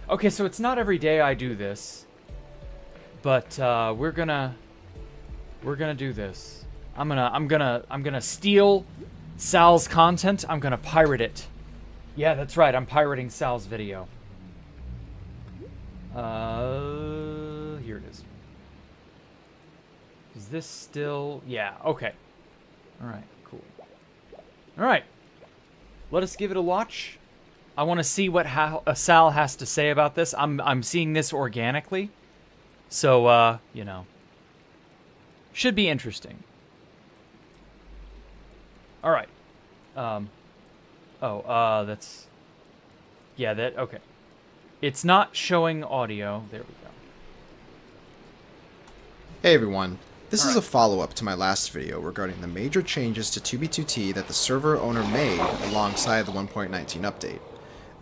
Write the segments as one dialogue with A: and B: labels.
A: Okay, so it's not every day I do this, but we're gonna do this. I'm gonna steal Sal's content. I'm gonna pirate it. Yeah, that's right. I'm pirating Sal's video. Here it is. Is this still? Yeah. Okay. All right. Cool. All right. Let us give it a watch. I want to see what Sal has to say about this. I'm seeing this organically, so you know, should be interesting. All right. That's yeah. That okay. It's not showing audio. There we go.
B: Hey everyone. This is a follow-up to my last video regarding the major changes to 2b2t that the server owner made alongside the 1.19 update.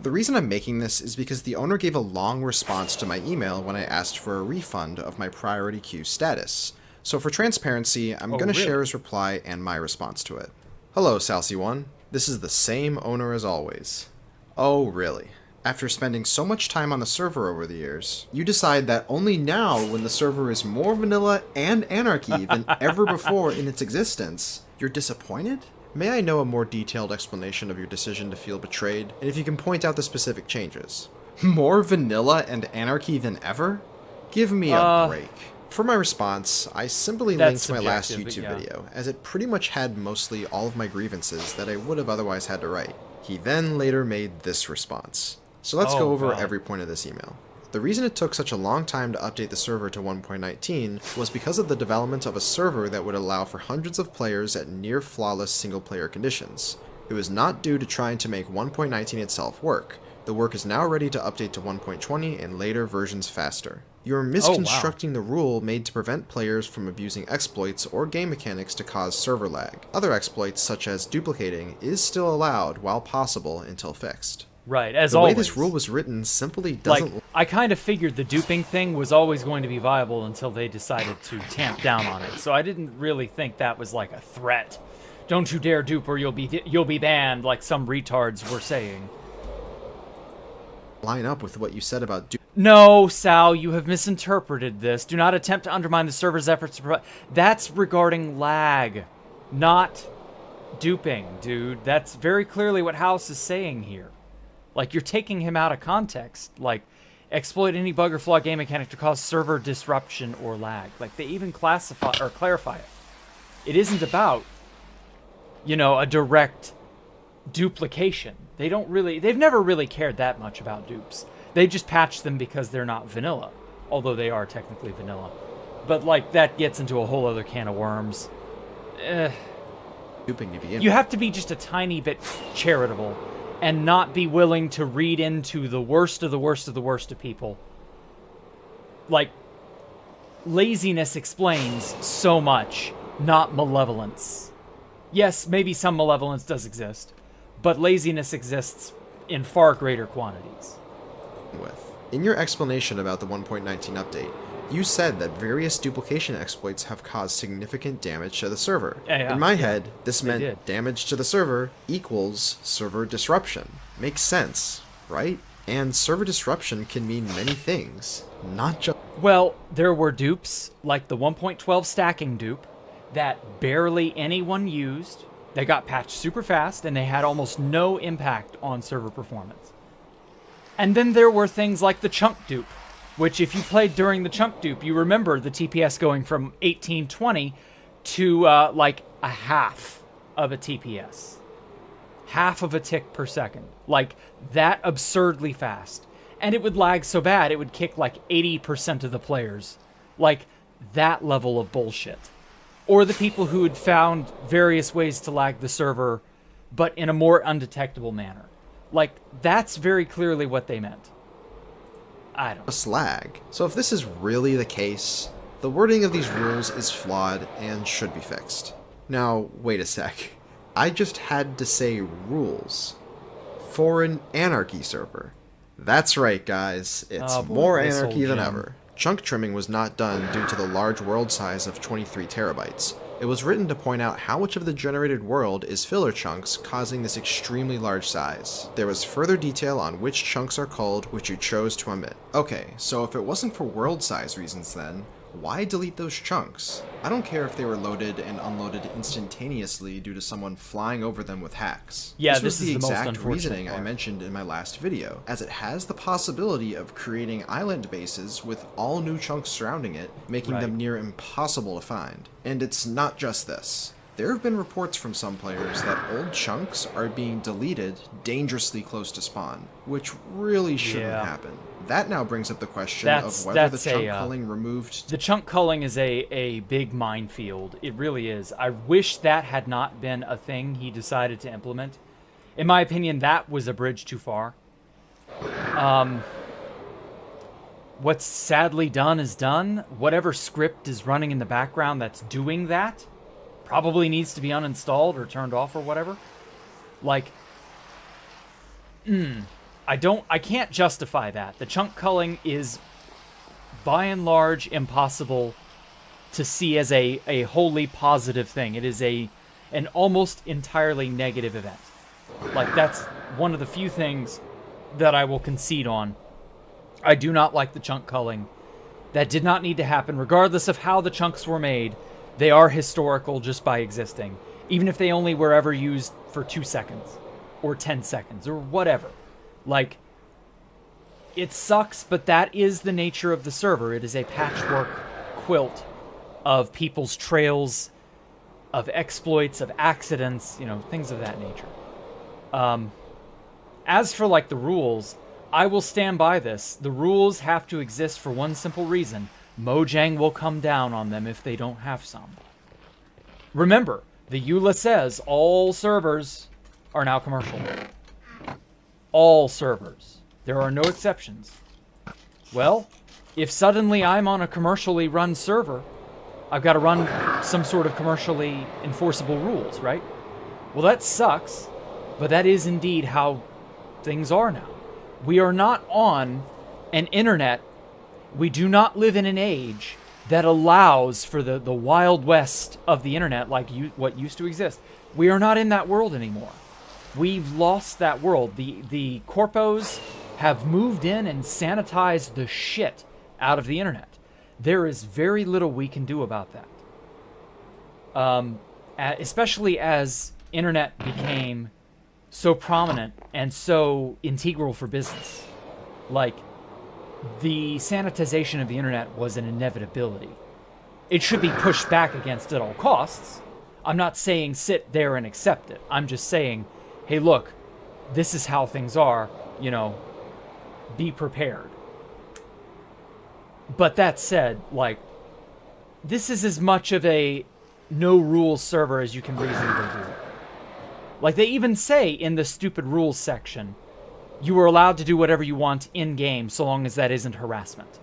B: The reason I'm making this is because the owner gave a long response to my email when I asked for a refund of my priority queue status. So for transparency, I'm going to share his reply and my response to it. Hello, SalC1. This is the same owner as always. Oh, really? After spending so much time on the server over the years, you decide that only now, when the server is more vanilla and anarchy than ever before in its existence, you're disappointed? May I know a more detailed explanation of your decision to feel betrayed, and if you can point out the specific changes? More vanilla and anarchy than ever? Give me a break. For my response, I simply linked my last YouTube video, as it pretty much had mostly all of my grievances that I would have otherwise had to write. He then later made this response. So let's go over every point of this email. The reason it took such a long time to update the server to 1.19 was because of the development of a server that would allow for hundreds of players at near flawless single-player conditions. It was not due to trying to make 1.19 itself work. The work is now ready to update to 1.20 and later versions faster. You're misconstructing the rule made to prevent players from abusing exploits or game mechanics to cause server lag. Other exploits, such as duplicating, is still allowed while possible until fixed.
A: Right, as always.
B: The way this rule was written simply doesn't...
A: Like, I kind of figured the duping thing was always going to be viable until they decided to tamp down on it. So I didn't really think that was like a threat. Don't you dare dupe or you'll be banned, like some retards were saying.
B: Line up with what you said about duping.
A: No, Sal, you have misinterpreted this. Do not attempt to undermine the server's efforts to provide... That's regarding lag, not duping, dude. That's very clearly what House is saying here. Like, you're taking him out of context. Like, exploit any bug or flaw game mechanic to cause server disruption or lag. Like, they even classify or clarify it. It isn't about, you know, a direct duplication. They've never really cared that much about dupes. They just patch them because they're not vanilla. Although they are technically vanilla. But, like, that gets into a whole other can of worms.
B: Duping to begin with.
A: You have to be just a tiny bit charitable and not be willing to read into the worst of the worst of the worst of people. Like, laziness explains so much, not malevolence. Yes, maybe some malevolence does exist, but laziness exists in far greater quantities.
B: In your explanation about the 1.19 update, you said that various duplication exploits have caused significant damage to the server. In my head, this meant damage to the server equals server disruption. Makes sense, right? And server disruption can mean many things, not just...
A: Well, there were dupes, like the 1.12 stacking dupe, that barely anyone used. They got patched super fast, and they had almost no impact on server performance. And then there were things like the chunk dupe, which if you played during the chunk dupe, you remember the TPS going from 1820 to like a half of a TPS. Half of a tick per second. Like, that absurdly fast. And it would lag so bad, it would kick like 80% of the players. Like, that level of bullshit. Or the people who had found various ways to lag the server, but in a more undetectable manner. Like, that's very clearly what they meant. I don't know.
B: Slag. So if this is really the case, the wording of these rules is flawed and should be fixed. Now, wait a sec. I just had to say rules. For an anarchy server. That's right, guys. It's more anarchy than ever. Chunk trimming was not done due to the large world size of 23 terabytes. It was written to point out how much of the generated world is filler chunks, causing this extremely large size. There was further detail on which chunks are culled, which you chose to omit. Okay, so if it wasn't for world size reasons then, why delete those chunks? I don't care if they were loaded and unloaded instantaneously due to someone flying over them with hacks.
A: Yeah,
B: this was the
A: most
B: exact
A: unfortunate
B: reasoning
A: part.
B: I mentioned in my last video, as it has the possibility of creating island bases with all new chunks surrounding it, making them near impossible to find. And it's not just this. There have been reports from some players that old chunks are being deleted dangerously close to spawn, which really shouldn't happen. That now brings up the question of whether the chunk culling removed...
A: The chunk culling is a big minefield. It really is. I wish that had not been a thing he decided to implement. In my opinion, that was a bridge too far. What's sadly done is done. Whatever script is running in the background that's doing that probably needs to be uninstalled or turned off or whatever. Like, I can't justify that. The chunk culling is, by and large, impossible to see as a wholly positive thing. It is an almost entirely negative event. Like, that's one of the few things that I will concede on. I do not like the chunk culling. That did not need to happen, regardless of how the chunks were made. They are historical just by existing, even if they only were ever used for 2 seconds or 10 seconds or whatever. Like, it sucks, but that is the nature of the server. It is a patchwork quilt of people's trails, of exploits, of accidents, you know, things of that nature. As for, like, the rules, I will stand by this. The rules have to exist for one simple reason. Mojang will come down on them if they don't have some. Remember, the EULA says all servers are now commercial. All servers. There are no exceptions. Well, if suddenly I'm on a commercially run server, I've got to run some sort of commercially enforceable rules, right? Well, that sucks, but that is indeed how things are now. We are not on an internet. We do not live in an age that allows for the Wild West of the internet like what used to exist. We are not in that world anymore. We've lost that world. The corpos have moved in and sanitized the shit out of the internet. There is very little we can do about that. Especially as internet became so prominent and so integral for business. Like, the sanitization of the internet was an inevitability. It should be pushed back against at all costs. I'm not saying sit there and accept it. I'm just saying, hey, look, this is how things are, you know, be prepared. But that said, like, this is as much of a no-rules server as you can reasonably do. Like, they even say in the stupid rules section, you are allowed to do whatever you want in-game so long as that isn't harassment.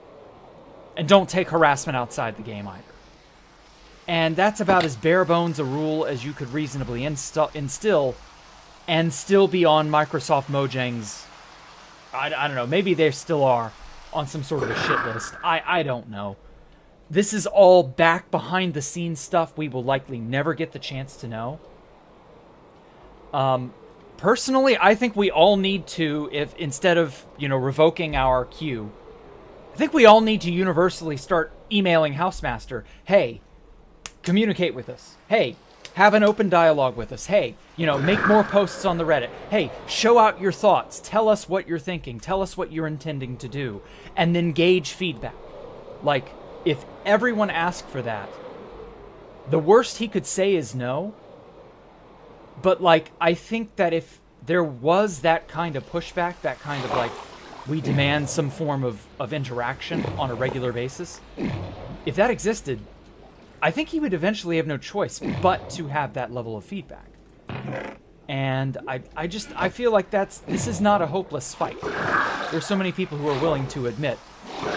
A: And don't take harassment outside the game either. And that's about as bare bones a rule as you could reasonably instill and still be on Microsoft Mojang's, I don't know, maybe they still are on some sort of a shit list. I don't know. This is all back behind the scenes stuff we will likely never get the chance to know. Personally, I think we all need to, if instead of, you know, revoking our queue, I think we all need to universally start emailing Housemaster. Hey, communicate with us. Hey, have an open dialogue with us. Hey, you know, make more posts on the Reddit. Hey, show out your thoughts. Tell us what you're thinking. Tell us what you're intending to do. And then gauge feedback. Like, if everyone asked for that, the worst he could say is no. But, like, I think that if there was that kind of pushback, that kind of, like, we demand some form of interaction on a regular basis, if that existed, I think he would eventually have no choice but to have that level of feedback. And I feel like this is not a hopeless fight. There's so many people who are willing to admit,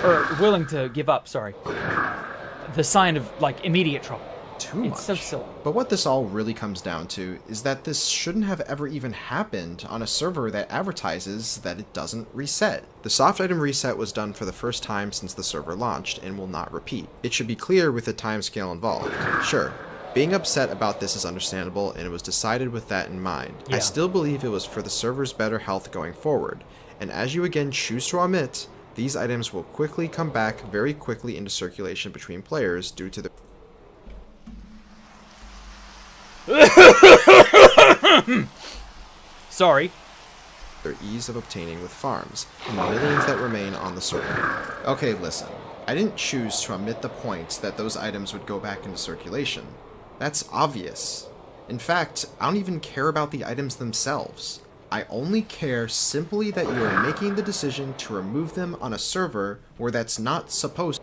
A: or willing to give up, sorry, the sign of, like, immediate trouble.
B: Too much.
A: It's so silly.
B: But what this all really comes down to is that this shouldn't have ever even happened on a server that advertises that it doesn't reset. The soft item reset was done for the first time since the server launched and will not repeat. It should be clear with the timescale involved. Sure, Being upset about this is understandable, and it was decided with that in mind. I still believe it was for the server's better health going forward, and as you again choose to omit, these items will quickly come back very quickly into circulation between players due to the
A: Sorry.
B: their ease of obtaining with farms, and the millions that remain on the server. Okay, listen. I didn't choose to omit the points that those items would go back into circulation. That's obvious. In fact, I don't even care about the items themselves. I only care simply that you are making the decision to remove them on a server where that's not supposed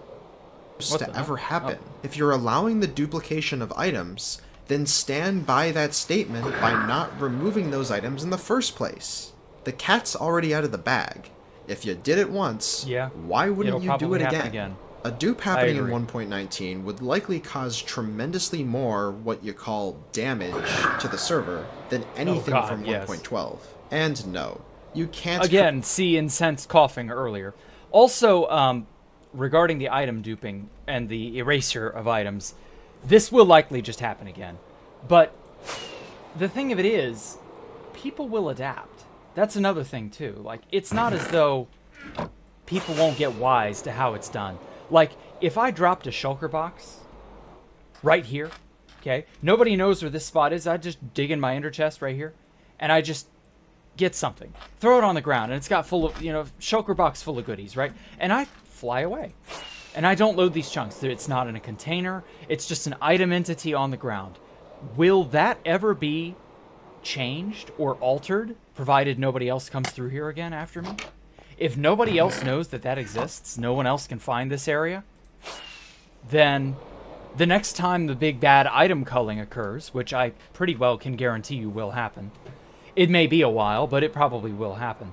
B: to ever happen. If you're allowing the duplication of items, then stand by that statement by not removing those items in the first place. The cat's already out of the bag. If you did it once, why wouldn't you do it again? A dupe happening in 1.19 would likely cause tremendously more what you call damage to the server than anything from 1.12. And no, you can't...
A: Again, see incensed coughing earlier. Also, regarding the item duping and the erasure of items, this will likely just happen again. But the thing of it is, people will adapt. That's another thing, too. Like, it's not as though people won't get wise to how it's done. Like, if I dropped a shulker box right here, okay, nobody knows where this spot is. I just dig in my ender chest right here, and I just get something. Throw it on the ground, and it's got full of, shulker box full of goodies, right? And I fly away. And I don't load these chunks. It's not in a container. It's just an item entity on the ground. Will that ever be changed or altered, provided nobody else comes through here again after me? If nobody else knows that that exists, no one else can find this area, then the next time the big bad item culling occurs, which I pretty well can guarantee you will happen, it may be a while, but it probably will happen.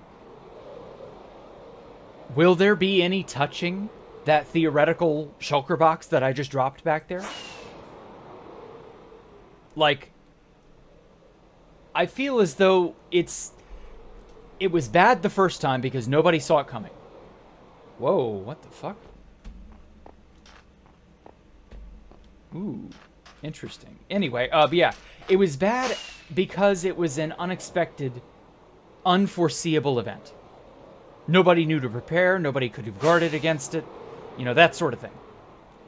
A: Will there be any touching that theoretical shulker box that I just dropped back there? Like, I feel as though it was bad the first time because nobody saw it coming. Whoa, what the fuck? Ooh, interesting. Anyway, but yeah, it was bad because it was an unexpected, unforeseeable event. Nobody knew to prepare, nobody could have guarded against it, that sort of thing.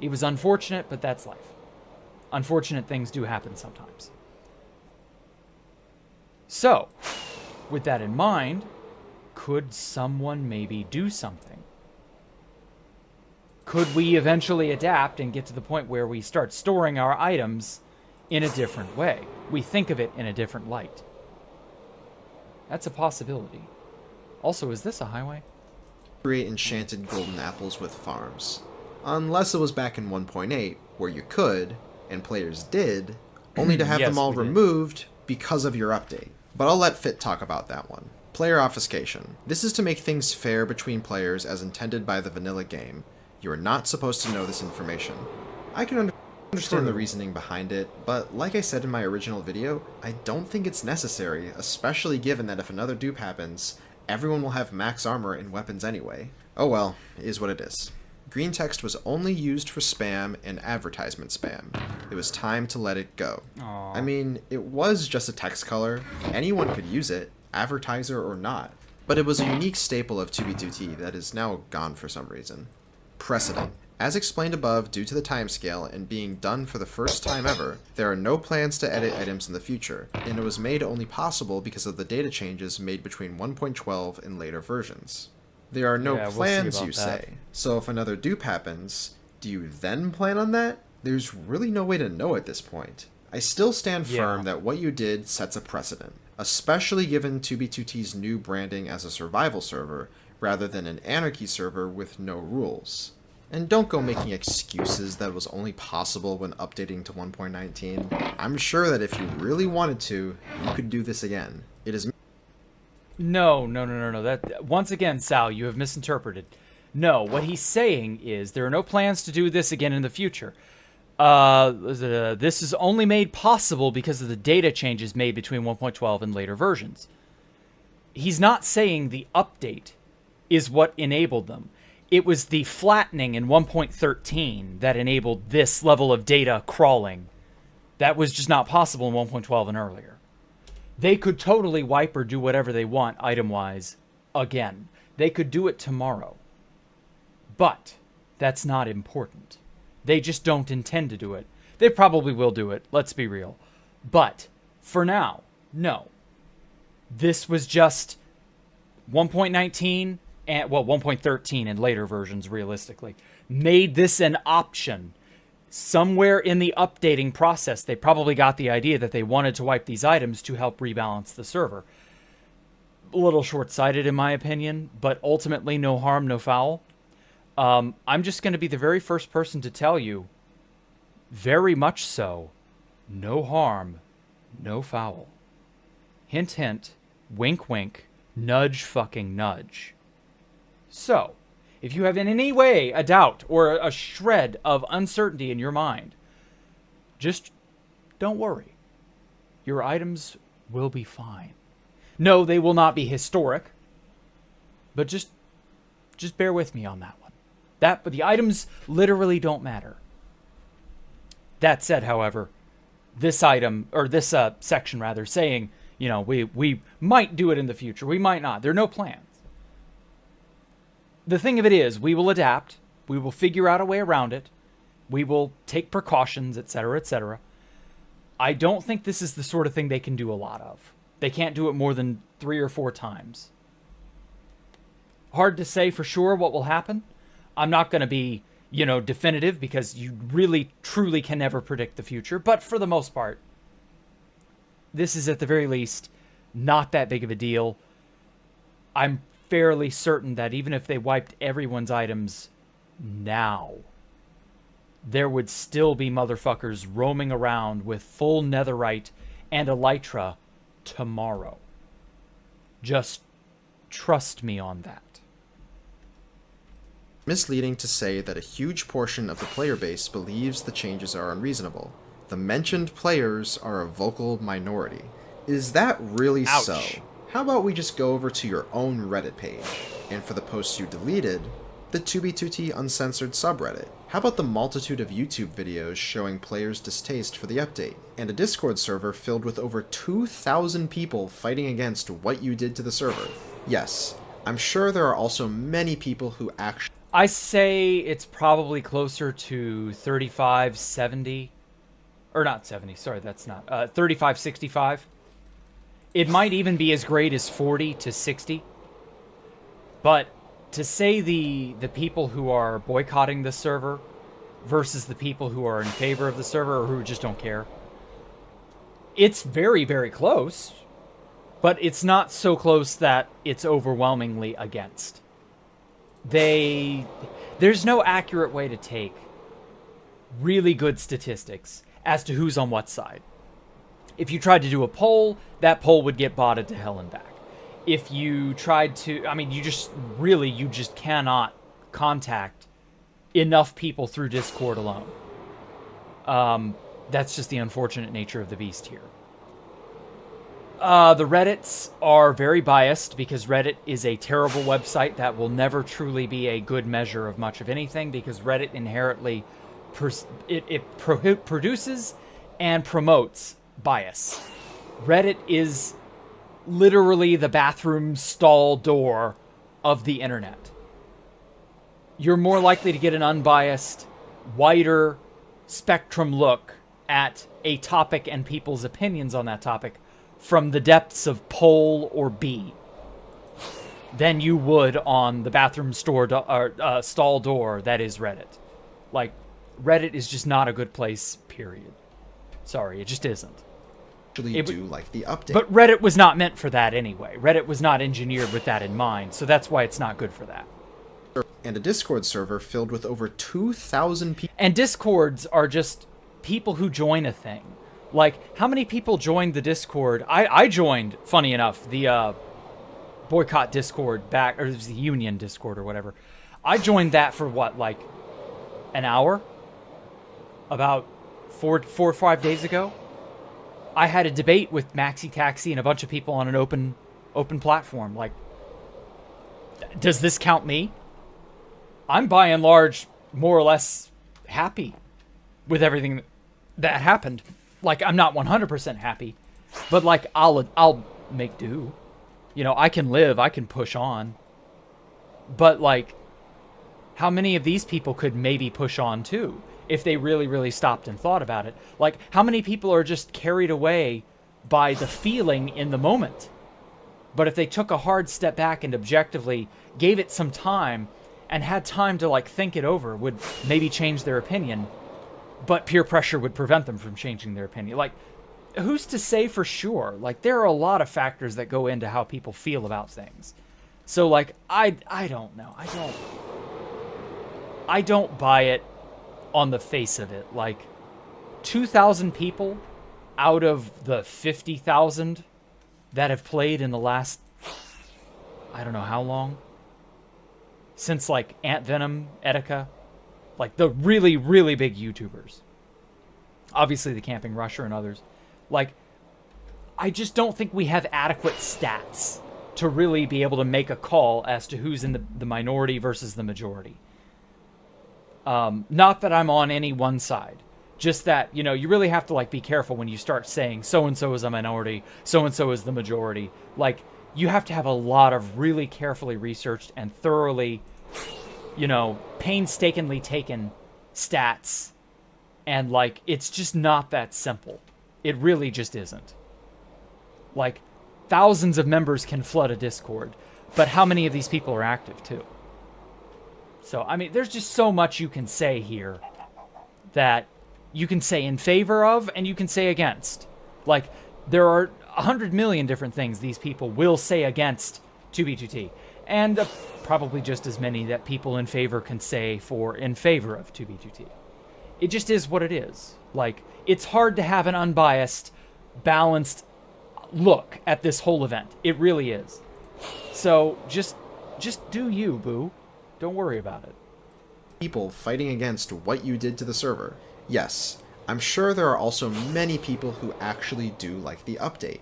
A: It was unfortunate, but that's life. Unfortunate things do happen sometimes. So, with that in mind, could someone maybe do something? Could we eventually adapt and get to the point where we start storing our items in a different way? We think of it in a different light. That's a possibility. Also, is this a highway?
B: Create enchanted golden apples with farms. Unless it was back in 1.8, where you could, and players did, only to have them all removed because of your update. But I'll let Fit talk about that one. Player obfuscation. This is to make things fair between players as intended by the vanilla game. You are not supposed to know this information. I can understand the reasoning behind it, but like I said in my original video, I don't think it's necessary, especially given that if another dupe happens, everyone will have max armor and weapons anyway. Oh well, it is what it is. Green text was only used for spam and advertisement spam. It was time to let it go.
A: Aww.
B: I mean, it was just a text color. Anyone could use it, advertiser or not. But it was a unique staple of 2B2T that is now gone for some reason. Precedent. As explained above, due to the timescale and being done for the first time ever, there are no plans to edit items in the future, and it was made only possible because of the data changes made between 1.12 and later versions. There are no plans, you say. So if another dupe happens, do you then plan on that? There's really no way to know at this point. I still stand firm that what you did sets a precedent, especially given 2B2T's new branding as a survival server, rather than an anarchy server with no rules. And don't go making excuses that it was only possible when updating to 1.19. I'm sure that if you really wanted to, you could do this again. It is...
A: No. That, once again, Sal, you have misinterpreted. No, what he's saying is there are no plans to do this again in the future. This is only made possible because of the data changes made between 1.12 and later versions. He's not saying the update is what enabled them. It was the flattening in 1.13 that enabled this level of data crawling That was just not possible in 1.12 and earlier. They could totally wipe or do whatever they want item-wise again. They could do it tomorrow. But that's not important. They just don't intend to do it. They probably will do it, let's be real. But for now, no. This was just 1.19 and, well, 1.13 in later versions, realistically, made this an option. Somewhere in the updating process, they probably got the idea that they wanted to wipe these items to help rebalance the server. A little short-sighted in my opinion, but ultimately no harm, no foul. I'm just going to be the very first person to tell you, very much so, no harm, no foul. Hint, hint, wink, wink, nudge, fucking nudge. So, if you have in any way a doubt or a shred of uncertainty in your mind, just don't worry. Your items will be fine. No, they will not be historic, but just bear with me on that one. But the items literally don't matter. That said, however, this item, or this section rather, saying, you know, we might do it in the future, we might not. There are no plans. The thing of it is, we will adapt. We will figure out a way around it. We will take precautions, etc., etc. I don't think this is the sort of thing they can do a lot of. They can't do it more than 3 or 4 times. Hard to say for sure what will happen. I'm not going to be, you know, definitive because you really, truly can never predict the future. But for the most part, this is at the very least not that big of a deal. I'm fairly certain that even if they wiped everyone's items now, there would still be motherfuckers roaming around with full netherite and elytra tomorrow. Just trust me on that.
B: Misleading to say that a huge portion of the player base believes the changes are unreasonable. The mentioned players are a vocal minority. Is that really
A: Ouch.
B: so? How about we just go over to your own Reddit page, and for the posts you deleted, the 2b2t uncensored subreddit. How about the multitude of YouTube videos showing players' distaste for the update, and a Discord server filled with over 2,000 people fighting against what you did to the server? Yes, I'm sure there are also many people who actually...
A: I say it's probably closer to 35, 70. Or not 70, sorry, that's not. 35, 65. It might even be as great as 40 to 60. But to say the people who are boycotting the server versus the people who are in favor of the server or who just don't care, it's very, very close. But it's not so close that it's overwhelmingly against. There's no accurate way to take really good statistics as to who's on what side. If you tried to do a poll, that poll would get botted to hell and back. If you tried to, I mean, you just cannot contact enough people through Discord alone. That's just the unfortunate nature of the beast here. The Reddits are very biased because Reddit is a terrible website that will never truly be a good measure of much of anything because Reddit inherently produces and promotes bias. Reddit is literally the bathroom stall door of the internet. You're more likely to get an unbiased, wider spectrum look at a topic and people's opinions on that topic from the depths of poll or B than you would on the bathroom stall door that is Reddit. Like, Reddit is just not a good place, period. Sorry, it just isn't.
B: do like the update.
A: But Reddit was not meant for that anyway. Reddit was not engineered with that in mind, so that's why it's not good for that.
B: And a Discord server filled with over 2,000 people.
A: And Discords are just people who join a thing. Like, how many people joined the Discord? I joined, funny enough, the boycott Discord back, or it was the Union Discord or whatever. I joined that for what, like an hour? About four or 5 days ago? I had a debate with Maxi Taxi and a bunch of people on an open platform. Like, does this count me? I'm by and large more or less happy with everything that happened. Like, I'm not 100% happy, but like I'll make do. You know, I can live, I can push on. But like, how many of these people could maybe push on too if they really, really stopped and thought about it? Like, how many people are just carried away by the feeling in the moment? But if they took a hard step back and objectively gave it some time and had time to like think it over, would maybe change their opinion, but peer pressure would prevent them from changing their opinion. Like, who's to say for sure? Like, there are a lot of factors that go into how people feel about things. So like, I don't know. I don't buy it on the face of it. Like, 2,000 people out of the 50,000 that have played in the last, I don't know how long, since like Ant Venom, Etika, like the really, really big YouTubers. Obviously the Camping Rusher and others. Like, I just don't think we have adequate stats to really be able to make a call as to who's in the minority versus the majority. Not that I'm on any one side. Just that, you know, you really have to like be careful when you start saying so-and-so is a minority, so-and-so is the majority. Like, you have to have a lot of really carefully researched and thoroughly, you know, painstakingly taken stats. And like, it's just not that simple. It really just isn't. Like, thousands of members can flood a Discord, but how many of these people are active too? So, I mean, there's just so much you can say here that you can say in favor of and you can say against. Like, there are 100 million different things these people will say against 2B2T, and probably just as many that people in favor can say in favor of 2B2T. It just is what it is. Like, it's hard to have an unbiased, balanced look at this whole event. It really is. So just do you, boo. Don't worry about it.
B: People fighting against what you did to the server. Yes, I'm sure there are also many people who actually do like the update,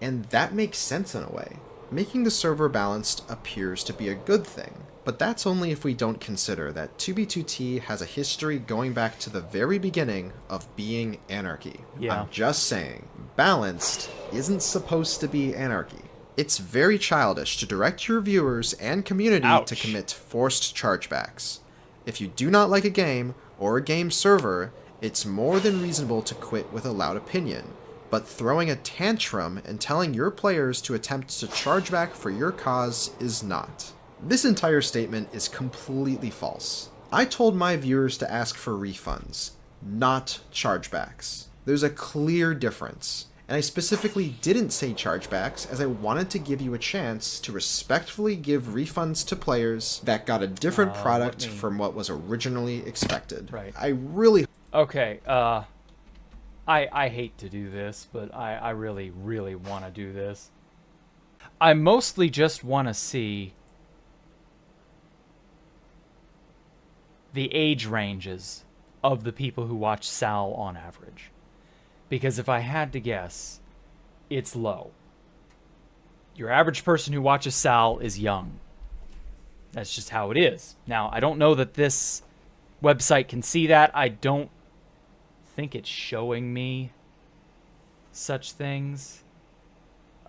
B: and that makes sense in a way. Making the server balanced appears to be a good thing, but that's only if we don't consider that 2B2T has a history going back to the very beginning of being anarchy.
A: Yeah.
B: I'm just saying, balanced isn't supposed to be anarchy. It's very childish to direct your viewers and community to commit forced chargebacks. If you do not like a game or a game server, it's more than reasonable to quit with a loud opinion, but throwing a tantrum and telling your players to attempt to charge back for your cause is not. This entire statement is completely false. I told my viewers to ask for refunds, not chargebacks. There's a clear difference, and I specifically didn't say chargebacks as I wanted to give you a chance to respectfully give refunds to players that got a different product from what was originally expected.
A: Right.
B: I really...
A: Okay, I hate to do this, but I really, really want to do this. I mostly just want to see the age ranges of the people who watch Sal on average. Because if I had to guess, it's low. Your average person who watches Sal is young. That's just how it is. Now, I don't know that this website can see that. I don't think it's showing me such things.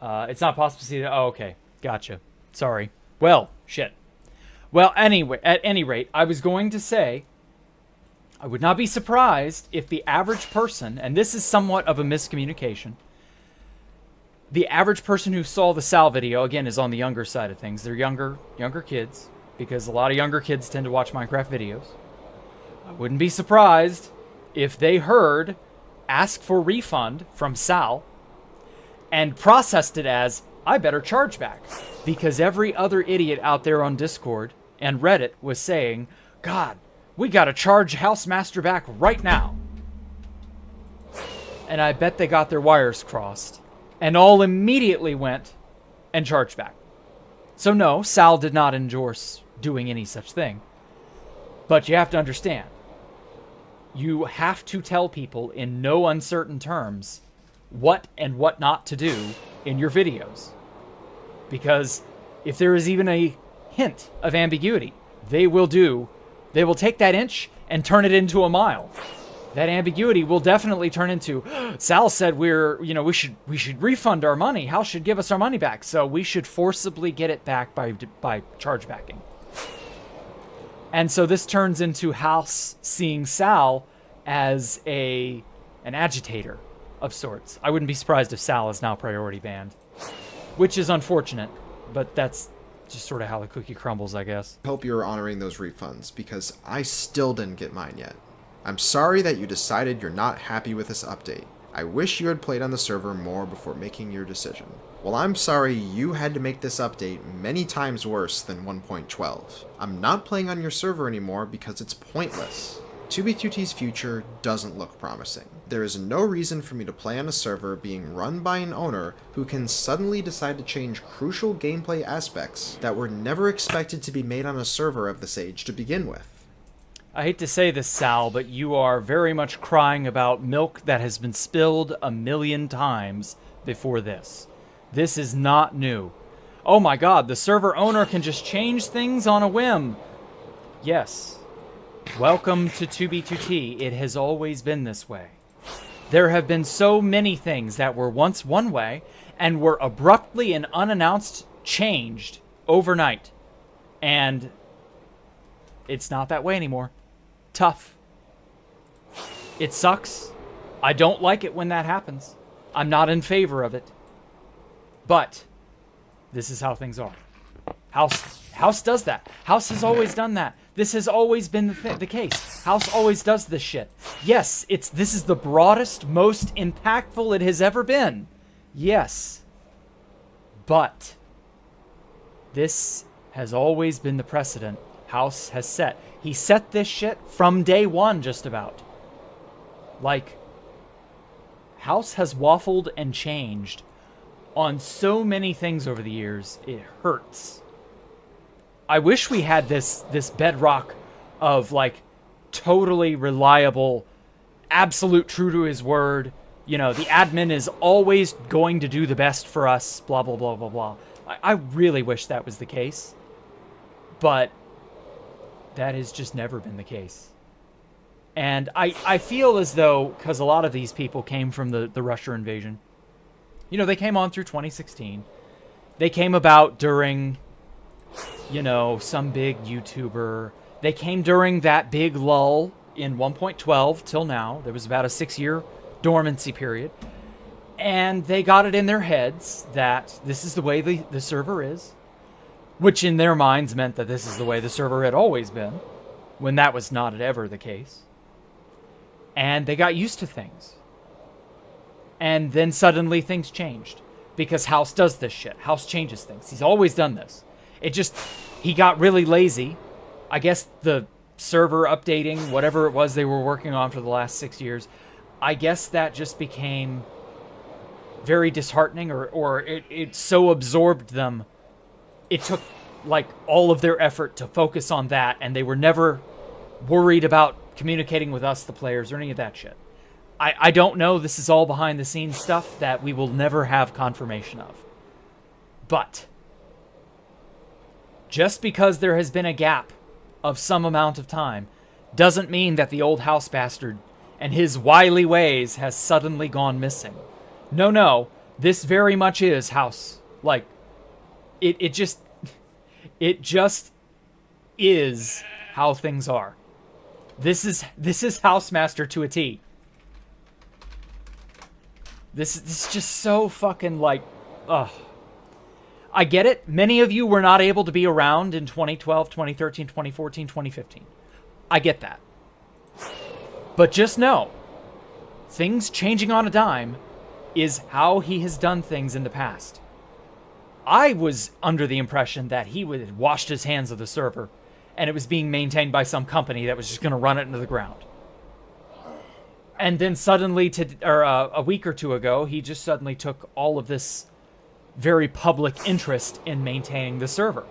A: It's not possible to see that. Oh, okay. Gotcha. Sorry. Well, shit. Well, anyway, at any rate, I was going to say, I would not be surprised if the average person, and this is somewhat of a miscommunication, the average person who saw the Sal video, again, is on the younger side of things. They're younger kids, because a lot of younger kids tend to watch Minecraft videos. I wouldn't be surprised if they heard ask for refund from Sal and processed it as, I better charge back, because every other idiot out there on Discord and Reddit was saying, God, we gotta charge Housemaster back right now. And I bet they got their wires crossed and all immediately went and charged back. So no, Sal did not endorse doing any such thing. But you have to understand, you have to tell people in no uncertain terms what and what not to do in your videos. Because if there is even a hint of ambiguity, they will take that inch and turn it into a mile. that ambiguity will definitely turn into, Sal said we should refund our money. House should give us our money back. So we should forcibly get it back by chargebacking. And so this turns into House seeing Sal as an agitator of sorts. I wouldn't be surprised if Sal is now priority banned, which is unfortunate, but that's just sort of how the cookie crumbles, I guess.
B: Hope you're honoring those refunds, because I still didn't get mine yet. I'm sorry that you decided you're not happy with this update. I wish you had played on the server more before making your decision. Well, I'm sorry you had to make this update many times worse than 1.12. I'm not playing on your server anymore because it's pointless. 2B2T's future doesn't look promising. There is no reason for me to play on a server being run by an owner who can suddenly decide to change crucial gameplay aspects that were never expected to be made on a server of this age to begin with.
A: I hate to say this, Sal, but you are very much crying about milk that has been spilled 1,000,000 times before this. This is not new. Oh my god, the server owner can just change things on a whim. Yes. Welcome to 2B2T. It has always been this way. There have been so many things that were once one way and were abruptly and unannounced changed overnight. And it's not that way anymore. Tough. It sucks. I don't like it when that happens. I'm not in favor of it. But this is how things are. House does that. House has always done that. This has always been the case. House always does this shit. Yes, this is the broadest, most impactful it has ever been. Yes. But this has always been the precedent House has set. He set this shit from day one, just about. Like, House has waffled and changed on so many things over the years, it hurts. I wish we had this bedrock of, like, totally reliable, absolute true to his word. You know, the admin is always going to do the best for us, blah, blah, blah, blah, blah. I really wish that was the case. But that has just never been the case. And I feel as though, because a lot of these people came from the Russia invasion, you know, they came on through 2016. They came about during, you know, some big YouTuber. They came during that big lull in 1.12 till now. There was about a 6-year dormancy period. And they got it in their heads that this is the way the server is. Which in their minds meant that this is the way the server had always been, when that was not ever the case. And they got used to things. And then suddenly things changed. Because House does this shit. House changes things. He's always done this. He got really lazy. I guess the server updating, whatever it was they were working on for the last 6 years, I guess that just became very disheartening, or it so absorbed them. It took, like, all of their effort to focus on that, and they were never worried about communicating with us, the players, or any of that shit. I don't know. This is all behind-the-scenes stuff that we will never have confirmation of. But just because there has been a gap of some amount of time doesn't mean that the old house bastard and his wily ways has suddenly gone missing. No. This very much is House. Like, It just is how things are. This is Housemaster to a T. This is just so fucking, like, ugh. I get it. Many of you were not able to be around in 2012, 2013, 2014, 2015. I get that. But just know, things changing on a dime is how he has done things in the past. I was under the impression that he had washed his hands of the server and it was being maintained by some company that was just going to run it into the ground. And then suddenly, a week or two ago, he just suddenly took all of this very public interest in maintaining the server.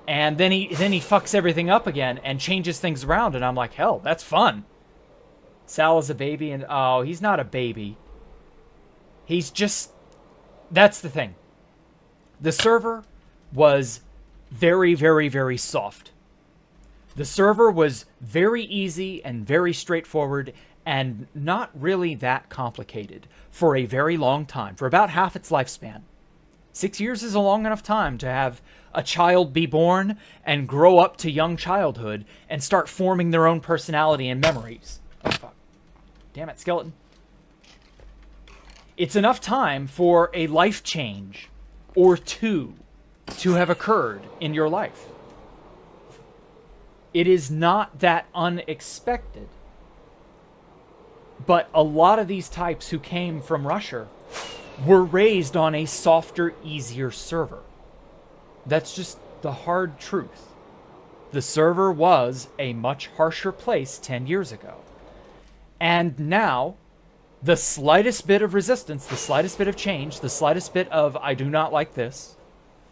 A: And then he fucks everything up again and changes things around, and I'm like, hell, that's fun. Sal is a baby, and oh, he's not a baby. He's just... That's the thing. The server was very, very, very soft. The server was very easy and very straightforward, and not really that complicated for a very long time, for about half its lifespan. 6 years is a long enough time to have a child be born and grow up to young childhood and start forming their own personality and memories. Oh, fuck. Damn it, skeleton. It's enough time for a life change or two to have occurred in your life. It is not that unexpected. But a lot of these types who came from Russia were raised on a softer, easier server. That's just the hard truth. The server was a much harsher place 10 years ago. And now, the slightest bit of resistance, the slightest bit of change, the slightest bit of, I do not like this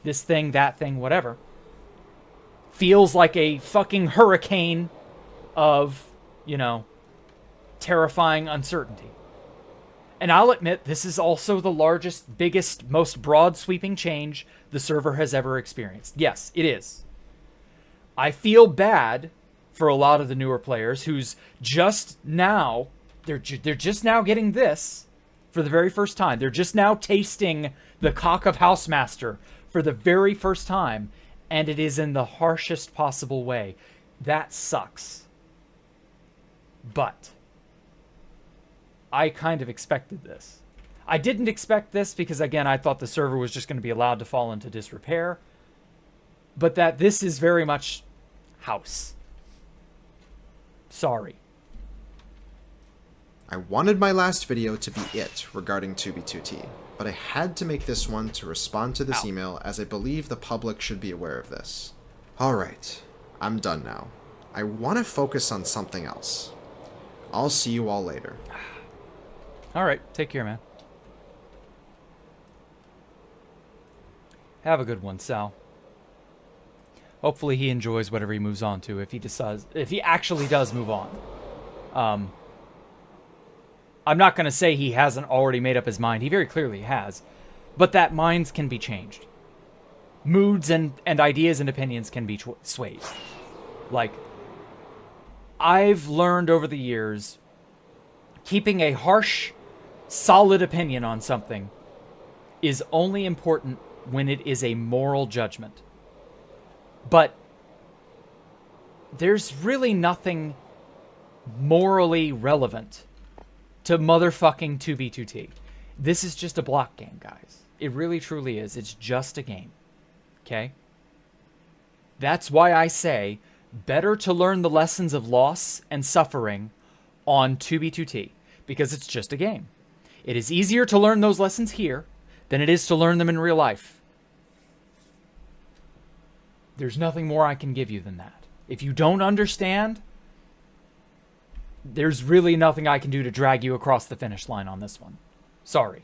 A: thing, that thing, whatever, feels like a fucking hurricane of, terrifying uncertainty. And I'll admit, this is also the largest, biggest, most broad sweeping change the server has ever experienced. Yes, it is. I feel bad for a lot of the newer players who's just now, they're just now getting this for the very first time. They're just now tasting the cock of Housemaster for the very first time, and it is in the harshest possible way. That sucks. But I kind of expected this. I didn't expect this because, again, I thought the server was just going to be allowed to fall into disrepair. But that this is very much house. Sorry.
B: I wanted my last video to be it regarding 2B2T, but I had to make this one to respond to this email as I believe the public should be aware of this. Alright, I'm done now. I want to focus on something else. I'll see you all later.
A: Alright, take care, man. Have a good one, Sal. Hopefully he enjoys whatever he moves on to, if he actually does move on. I'm not going to say he hasn't already made up his mind. He very clearly has. But that minds can be changed. Moods and ideas and opinions can be swayed. Like, I've learned over the years, keeping a harsh, solid opinion on something is only important when it is a moral judgment. But there's really nothing morally relevant to motherfucking 2B2T. This is just a block game, guys. It really truly is. It's just a game. Okay? That's why I say better to learn the lessons of loss and suffering on 2B2T, because it's just a game. It is easier to learn those lessons here than it is to learn them in real life. There's nothing more I can give you than that. If you don't understand, there's really nothing I can do to drag you across the finish line on this one. Sorry.